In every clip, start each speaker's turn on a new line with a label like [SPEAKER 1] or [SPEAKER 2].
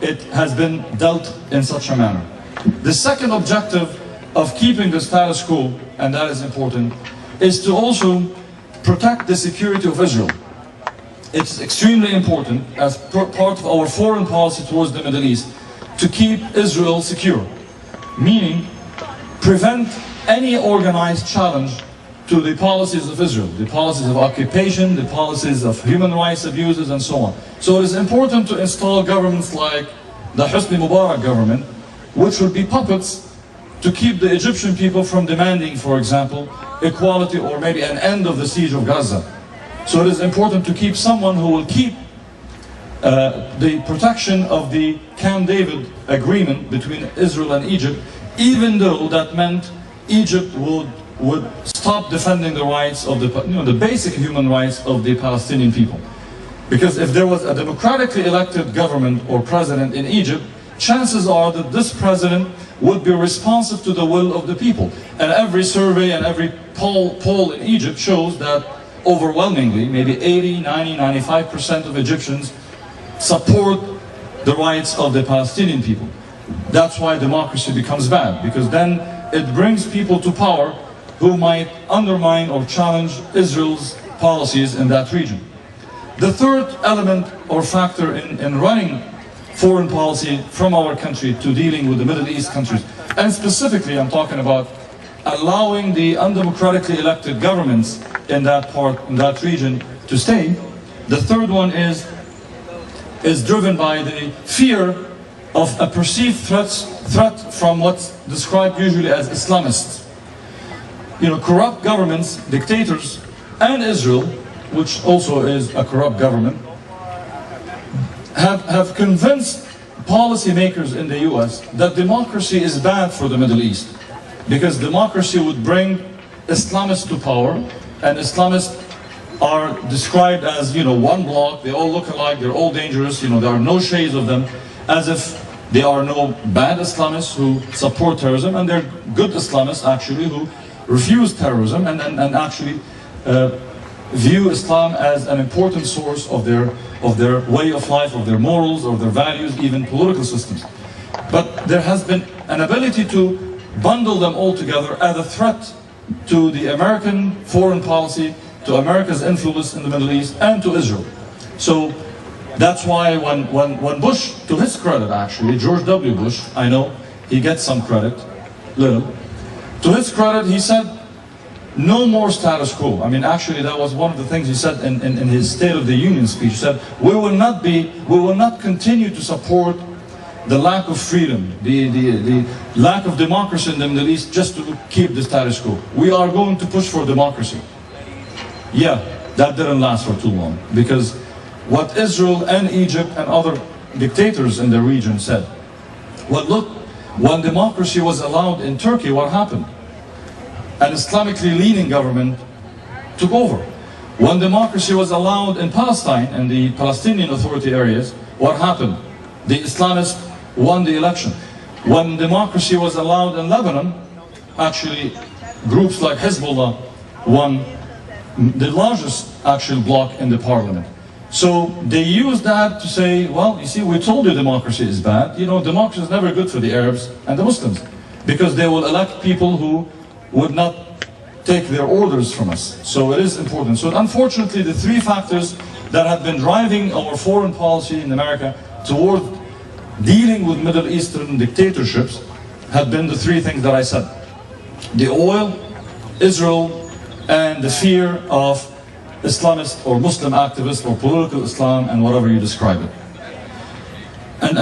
[SPEAKER 1] it has been dealt in such a manner. The second objective of keeping the status quo, and that is important, is to also protect the security of Israel. It's extremely important as part of our foreign policy towards the Middle East to keep Israel secure, meaning prevent any organized challenge to the policies of Israel, the policies of occupation, the policies of human rights abuses, and so on. So it is important to install governments like the Hosni Mubarak government, which would be puppets to keep the Egyptian people from demanding, for example, equality or maybe an end of the siege of Gaza. So it is important to keep someone who will keep the protection of the Camp David agreement between Israel and Egypt, even though that meant Egypt would stop defending the rights of the basic human rights of the Palestinian people. Because if there was a democratically elected government or president in Egypt, chances are that this president would be responsive to the will of the people. And every survey and every poll in Egypt shows that overwhelmingly, maybe 80, 90, 95% of Egyptians support the rights of the Palestinian people. That's why democracy becomes bad, because then it brings people to power who might undermine or challenge Israel's policies in that region. The third element or factor in running foreign policy from our country to dealing with the Middle East countries, and specifically I'm talking about allowing the undemocratically elected governments in that region to stay. The third one is driven by the fear of a perceived threat from what's described usually as Islamists. Corrupt governments, dictators, and Israel, which also is a corrupt government, have convinced policymakers in the US that democracy is bad for the Middle East, because democracy would bring Islamists to power, and Islamists are described as, one block, they all look alike, they're all dangerous, there are no shades of them, as if there are no bad Islamists who support terrorism, and they're good Islamists actually who refuse terrorism and actually view Islam as an important source of their way of life, of their morals, of their values, even political systems. But there has been an ability to bundle them all together as a threat to the American foreign policy, to America's influence in the Middle East, and to Israel. So that's why when Bush, to his credit actually, George W. Bush, I know he gets some credit, little, to his credit, he said, no more status quo. I mean, actually, that was one of the things he said in his State of the Union speech. He said, we will not continue to support the lack of freedom, the lack of democracy in the Middle East just to keep the status quo. We are going to push for democracy. Yeah, that didn't last for too long, because what Israel and Egypt and other dictators in the region said, well, look, when democracy was allowed in Turkey, what happened? An Islamically leaning government took over. When democracy was allowed in Palestine and the Palestinian Authority areas, what happened? The Islamists won the election. When democracy was allowed in Lebanon, actually groups like Hezbollah won the largest actual bloc in the parliament. So they used that to say, well, you see, we told you democracy is bad. Democracy is never good for the Arabs and the Muslims, because they will elect people who would not take their orders from us. So it is important. So unfortunately, the three factors that have been driving our foreign policy in America toward dealing with Middle Eastern dictatorships have been the three things that I said. The oil, Israel, and the fear of Islamist or Muslim activists or political Islam and whatever you describe it. And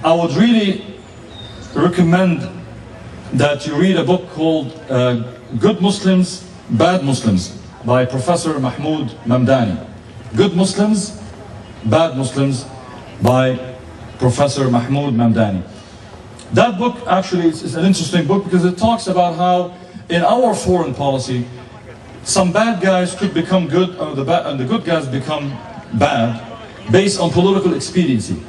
[SPEAKER 1] I would really recommend that you read a book called Good Muslims, Bad Muslims by Professor Mahmoud Mamdani. Good Muslims, Bad Muslims by Professor Mahmoud Mamdani. That book actually is an interesting book because it talks about how in our foreign policy some bad guys could become good and the good guys become bad based on political expediency,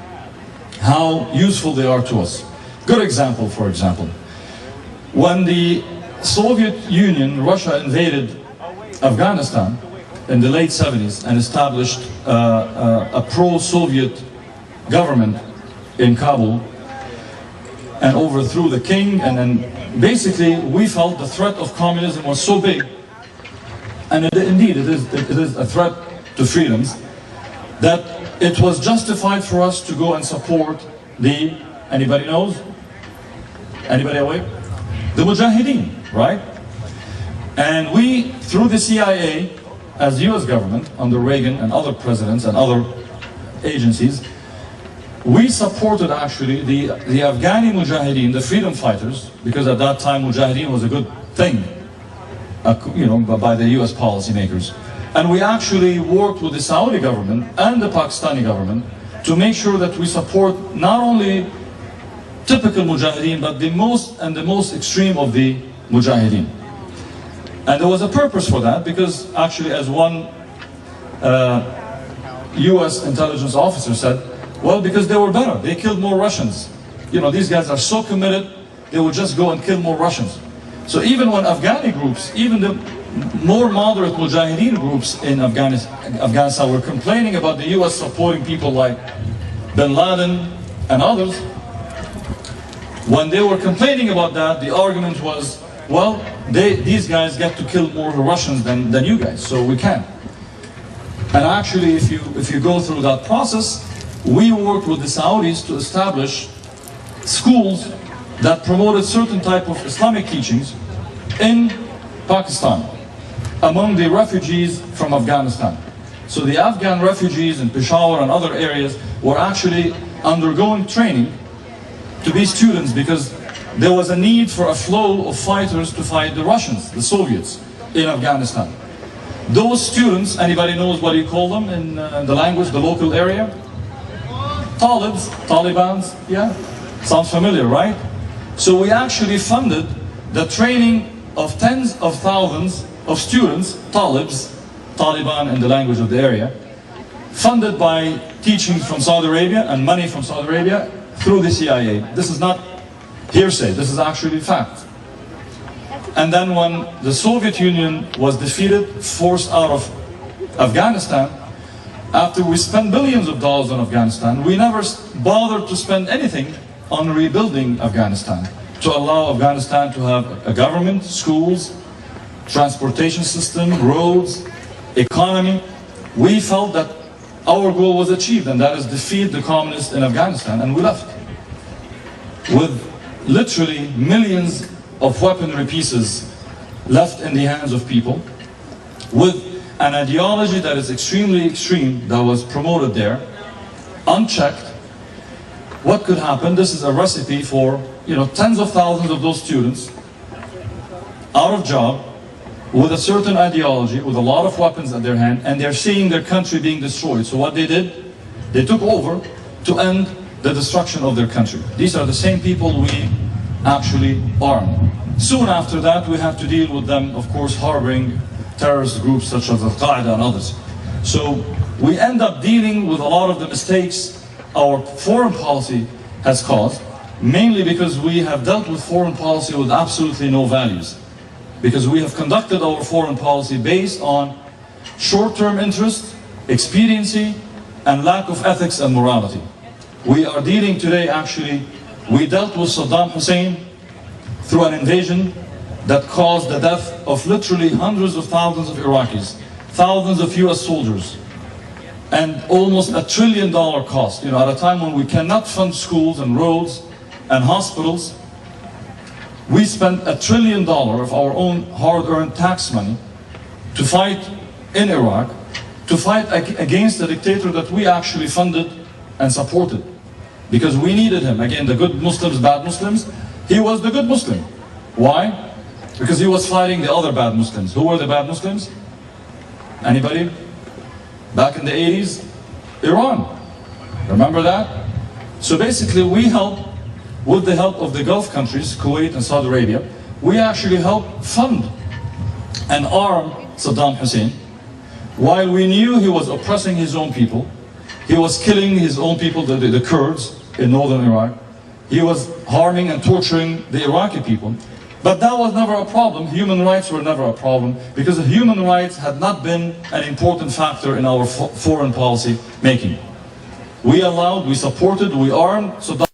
[SPEAKER 1] how useful they are to us. Good example, for example. When the Soviet Union, Russia invaded Afghanistan in the late 70s and established a pro-Soviet government in Kabul and overthrew the king, and then basically we felt the threat of communism was so big, and indeed it is a threat to freedoms, that it was justified for us to go and support the, anybody knows? Anybody awake? The Mujahideen, right? And we, through the CIA, as the US government, under Reagan and other presidents and other agencies, we supported actually the Afghani Mujahideen, the freedom fighters, because at that time Mujahideen was a good thing, you know, by the US policymakers. And we actually worked with the Saudi government and the Pakistani government to make sure that we support not only typical Mujahideen, but the most extreme of the Mujahideen. And there was a purpose for that, because actually, as one US intelligence officer said, well, because they were better, they killed more Russians. You know, these guys are so committed, they would just go and kill more Russians. So even when Afghani groups, even the more moderate Mujahideen groups in Afghanistan were complaining about the US supporting people like bin Laden and others, when they were complaining about that, the argument was, well, these guys get to kill more Russians than you guys, so we can. And actually, if you go through that process, we worked with the Saudis to establish schools that promoted certain type of Islamic teachings in Pakistan among the refugees from Afghanistan. So the Afghan refugees in Peshawar and other areas were actually undergoing training to be students, because there was a need for a flow of fighters to fight the Russians, the Soviets, in Afghanistan. Those students, anybody knows what you call them in the language, the local area? Talibs, Talibans, yeah? Sounds familiar, right? So we actually funded the training of tens of thousands of students, Talibs, Taliban in the language of the area, funded by teachings from Saudi Arabia and money from Saudi Arabia through the CIA. This is not hearsay, this is actually fact. And then when the Soviet Union was defeated, forced out of Afghanistan, after we spent billions of dollars on Afghanistan, we never bothered to spend anything on rebuilding Afghanistan, to allow Afghanistan to have a government, schools, transportation system, roads, economy. We felt that our goal was achieved, and that is defeat the communists in Afghanistan, and we left with literally millions of weaponry pieces left in the hands of people, with an ideology that is extremely extreme that was promoted there, unchecked. What could happen? This is a recipe for, you know, tens of thousands of those students out of job, with a certain ideology, with a lot of weapons at their hand, and they're seeing their country being destroyed. So what they did, they took over to end the destruction of their country. These are the same people we actually armed. Soon after that, we have to deal with them, of course, harboring terrorist groups such as Al-Qaeda and others. So we end up dealing with a lot of the mistakes our foreign policy has caused, mainly because we have dealt with foreign policy with absolutely no values. Because we have conducted our foreign policy based on short-term interest, expediency, and lack of ethics and morality. We are dealing today, actually, we dealt with Saddam Hussein through an invasion that caused the death of literally hundreds of thousands of Iraqis, thousands of US soldiers, and almost $1 trillion cost. You know, at a time when we cannot fund schools and roads and hospitals, we spent $1 trillion of our own hard-earned tax money to fight in Iraq, to fight against a dictator that we actually funded and supported. Because we needed him. Again, the good Muslims, bad Muslims. He was the good Muslim. Why? Because he was fighting the other bad Muslims. Who were the bad Muslims? Anybody? Back in the 80s, Iran. Remember that? So basically we helped, with the help of the Gulf countries, Kuwait and Saudi Arabia, we actually helped fund and arm Saddam Hussein, while we knew he was oppressing his own people. He was killing his own people, the Kurds in northern Iraq. He was harming and torturing the Iraqi people. But that was never a problem. Human rights were never a problem, because human rights had not been an important factor in our foreign policy making. We allowed, we supported, we armed Saddam